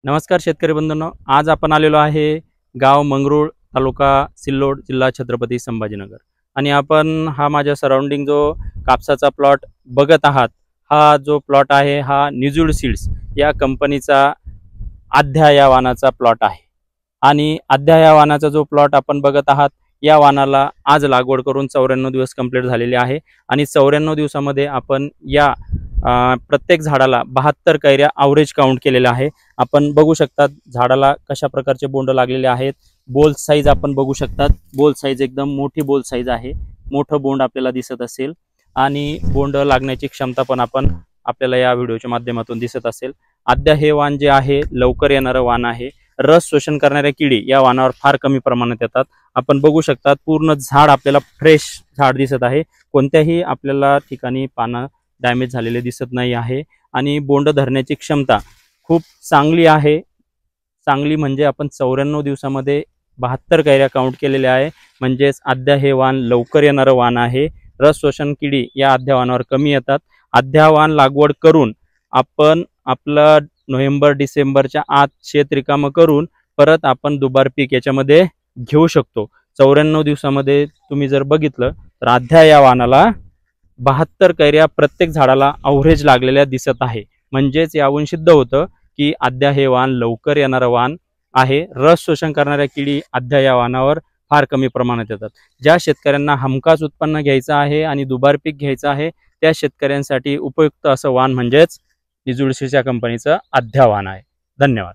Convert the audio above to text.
नमस्कार शेतकरी बंधूंनो, आज आपण आलेलो आहे गाव मंगरुळ, तालुका सिल्लोड, जिल्हा छत्रपती संभाजीनगर। आणि आपण हा माझ्या सराउंडिंग जो कापसाचा प्लॉट बघत आहात, हा जो प्लॉट आहे हा निजुळ सीड्स या कंपनीचा आध्या या वाणाचा प्लॉट आहे। आणि आध्या या वाणाचा जो प्लॉट आपण बघत आहात, या वाणाला आज लागवड करून 94 दिवस कंप्लीट झालेले आहे। आणि 94 दिवसामध्ये आपण या प्रत्येक झाडाला 72 कैऱ्या ॲव्हरेज काउंट केलेला आहे। आपण बघू शकता झाडाला कशा प्रकारचे बोंड लागलेले आहेत। बोल साईज आपण बघू शकता, बोल साईज एकदम मोठी बोल साईज आहे, मोठं बोंड आपल्याला दिसत असेल। आणि बोंड लागण्याची क्षमता पण आपल्याला या व्हिडिओच्या माध्यमातून दिसत असेल। आद्या हे वाण जे आहे लवकर येणारं वाण आहे। रस शोषण करणाऱ्या किडी या वाणावर फार कमी प्रमाणात येतात। आपण बघू शकता पूर्ण झाड आपल्याला फ्रेश झाड दिसत आहे, कोणत्याही आपल्याला ठिकाणी पानं डॅमेज झालेले दिसत नाही आहे। आणि बोंड धरण्याची क्षमता खूप चांगली आहे। चांगली म्हणजे आपण 94 दिवसामध्ये 72 कैऱ्या काउंट केलेल्या आहे, म्हणजेच आद्या हे वाण लवकर येणारं वाण आहे। रस शोषण किडी या आद्या वाणावर कमी येतात। आद्या वाण लागवड करून आपण आपलं नोव्हेंबर डिसेंबरच्या आत शेत रिकामं करून परत आपण दुबार पीक याच्यामध्ये घेऊ शकतो। 94 दिवसामध्ये तुम्ही जर बघितलं तर आद्या या वाणाला 72 कैऱ्या प्रत्येक झाडाला ॲव्हरेज लागलेल्या दिसत आहे। म्हणजेच यावरून सिद्ध होतं की आद्या हे वाण लवकर येणारं वाण आहे। रस शोषण करणाऱ्या किडी आद्या या वाणावर फार कमी प्रमाणात येतात। ज्या शेतकऱ्यांना हमखास उत्पन्न घ्यायचं आहे आणि दुबार पीक घ्यायचं आहे, त्या शेतकऱ्यांसाठी उपयुक्त असं वाण म्हणजेच निजुळ सीड्स या कंपनीचं आद्या वाण आहे। धन्यवाद।